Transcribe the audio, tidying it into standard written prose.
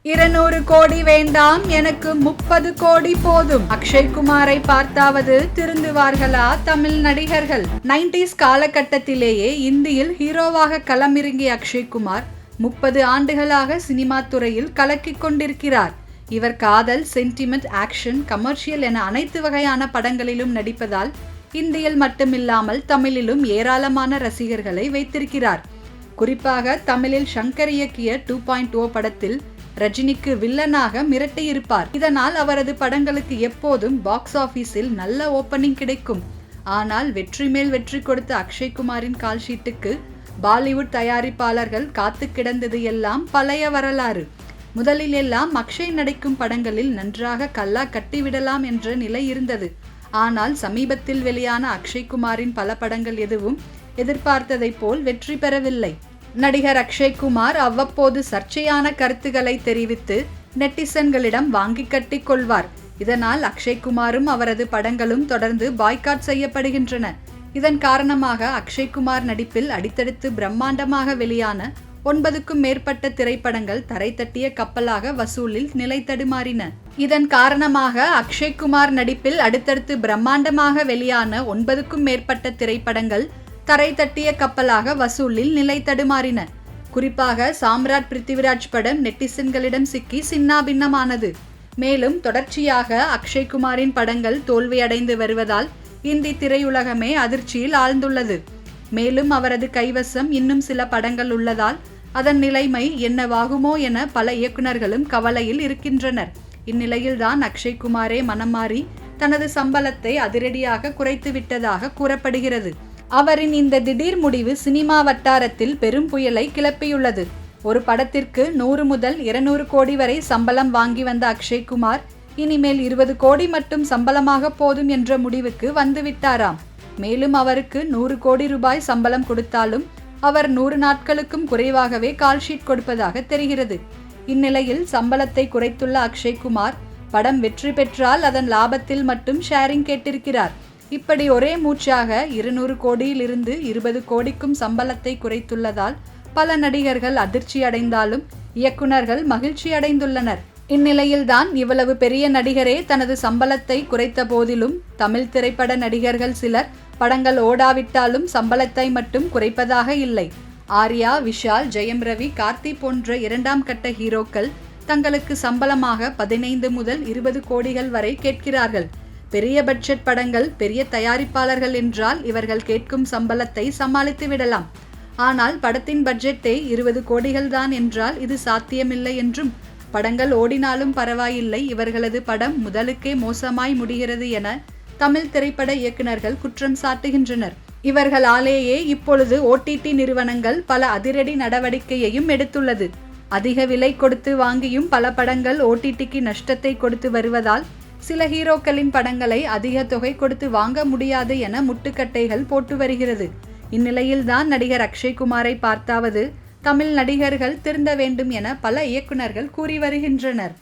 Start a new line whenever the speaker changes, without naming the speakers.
200 கோடி வேண்டாம், எனக்கு 30 கோடி போதும். அக்ஷய்குமாரை பார்த்தாவது திருந்துவார்களா தமிழ் நடிகர்கள்? 90s காலகட்டத்திலேயே இந்தியில் ஹீரோவாக களமிறங்கிய அக்ஷய்குமார் 30 ஆண்டுகளாக சினிமா துறையில் கலக்கிக் கொண்டிருக்கிறார். இவர் காதல், சென்டிமெண்ட், ஆக்ஷன், கமர்ஷியல் என அனைத்து வகையான படங்களிலும் நடிப்பதால் இந்தியில் மட்டுமில்லாமல் தமிழிலும் ஏராளமான ரசிகர்களை வைத்திருக்கிறார். குறிப்பாக தமிழில் ஷங்கர் இயக்கிய 2.0 படத்தில் ரஜினிக்கு வில்லனாக மிரட்டியிருப்பார். இதனால் அவரது படங்களுக்கு எப்போதும் பாக்ஸ் ஆபீஸில் நல்ல ஓப்பனிங் கிடைக்கும். ஆனால் வெற்றி மேல் வெற்றி கொடுத்த அக்ஷய்குமாரின் கால்ஷீட்டுக்கு பாலிவுட் தயாரிப்பாளர்கள் காத்து கிடந்தது எல்லாம் பழைய வரலாறு. முதலில் எல்லாம் அக்ஷய் நடிக்கும் படங்களில் நன்றாக கல்லா கட்டிவிடலாம் என்ற நிலை இருந்தது. ஆனால் சமீபத்தில் வெளியான அக்ஷய்குமாரின் பல படங்கள் எதுவும் எதிர்பார்த்ததை போல் வெற்றி பெறவில்லை. நடிகர் அக்ஷய்குமார் அவ்வப்போது சர்ச்சையான கருத்துக்களை தெரிவித்து நெட்டிசன்களிடம் வாங்கி கட்டிக் கொள்வார். இதனால் அக்ஷய்குமாரும் அவரது படங்களும் தொடர்ந்து பாய்காட் செய்யப்படுகின்றன. இதன் காரணமாக அக்ஷய்குமார் நடிப்பில் அடுத்தடுத்து பிரம்மாண்டமாக வெளியான 9க்கும் மேற்பட்ட திரைப்படங்கள் தரை தட்டிய கப்பலாக வசூலில் நிலை தடுமாறின. இதன் காரணமாக அக்ஷய்குமார் நடிப்பில் அடுத்தடுத்து பிரம்மாண்டமாக வெளியான 9க்கும் மேற்பட்ட திரைப்படங்கள் தரை தட்டிய கப்பலாக வசூலில் நிலை தடுமாறின. குறிப்பாக சாம்ராட் பிருத்திவிராஜ் படம் நெட்டிசன்களிடம் சிக்கி சின்னாபின்னமானது. மேலும் தொடர்ச்சியாக அக்ஷய்குமாரின் படங்கள் தோல்வியடைந்து வருவதால் இந்தி திரையுலகமே அதிர்ச்சியில் ஆழ்ந்துள்ளது. மேலும் அவரது கைவசம் இன்னும் சில படங்கள் உள்ளதால் அதன் நிலைமை என்னவாகுமோ என பல இயக்குநர்களும் கவலையில் இருக்கின்றனர். இந்நிலையில்தான் அக்ஷய்குமாரே மனம் மாறி தனது சம்பளத்தை அதிரடியாக குறைத்து விட்டதாக கூறப்படுகிறது. அவரின் இந்த திடீர் முடிவு சினிமா வட்டாரத்தில் பெரும் புயலை கிளப்பியுள்ளது. ஒரு படத்திற்கு 100 முதல் 200 கோடி வரை சம்பளம் வாங்கி வந்த அக்ஷய்குமார் இனிமேல் 20 கோடி மட்டும் சம்பளமாக போதும் என்ற முடிவுக்கு வந்துவிட்டாராம். மேலும் அவருக்கு 100 கோடி ரூபாய் சம்பளம் கொடுத்தாலும் அவர் 100 நாட்களுக்கும் குறைவாகவே கால்ஷீட் கொடுப்பதாக தெரிகிறது. இந்நிலையில் சம்பளத்தை குறைத்துள்ள அக்ஷய்குமார் படம் வெற்றி பெற்றால் அதன் லாபத்தில் மட்டும் ஷேரிங் கேட்டிருக்கிறார். இப்படி ஒரே மூச்சாக 200 கோடியில் இருந்து 20 கோடிக்கும் சம்பளத்தை குறைத்துள்ளதால் பல நடிகர்கள் அதிர்ச்சி அடைந்தாலும் இயக்குநர்கள் மகிழ்ச்சி அடைந்துள்ளனர். இந்நிலையில்தான் இவ்வளவு பெரிய நடிகரே தனது சம்பளத்தை குறைத்த போதிலும் தமிழ் திரைப்பட நடிகர்கள் சிலர் படங்கள் ஓடாவிட்டாலும் சம்பளத்தை மட்டும் குறைப்பதாக இல்லை. ஆர்யா, விஷால், ஜெயம் ரவி, கார்த்தி போன்ற 2ஆம் கட்ட ஹீரோக்கள் தங்களுக்கு சம்பளமாக 15 முதல் 20 கோடிகள் வரை கேட்கிறார்கள். பெரிய பட்ஜெட் படங்கள், பெரிய தயாரிப்பாளர்கள் என்றால் இவர்கள் கேட்கும் சம்பளத்தை சமாளித்து விடலாம். ஆனால் படத்தின் பட்ஜெட்டே 20 கோடிகள் தான் என்றால் இது சாத்தியமில்லை என்றும், படங்கள் ஓடினாலும் பரவாயில்லை, இவர்களது படம் முதலுக்கே மோசமாய் முடிகிறது என தமிழ் திரைப்பட இயக்குநர்கள் குற்றம் சாட்டுகின்றனர். இவர்களாலேயே இப்பொழுது OTT நிறுவனங்கள் பல அதிரடி நடவடிக்கையையும் எடுத்துள்ளது. அதிக விலை கொடுத்து வாங்கியும் பல படங்கள் OTTக்கு நஷ்டத்தை கொடுத்து வருவதால் சில ஹீரோக்களின் படங்களை அதிக தொகை கொடுத்து வாங்க முடியாது என முட்டுக்கட்டைகள் போட்டு வருகிறது. இந்நிலையில்தான் நடிகர் அக்ஷய்குமாரை பார்த்தாவது தமிழ் நடிகர்கள் திருந்த வேண்டும் என பல இயக்குநர்கள் கூறி வருகின்றனர்.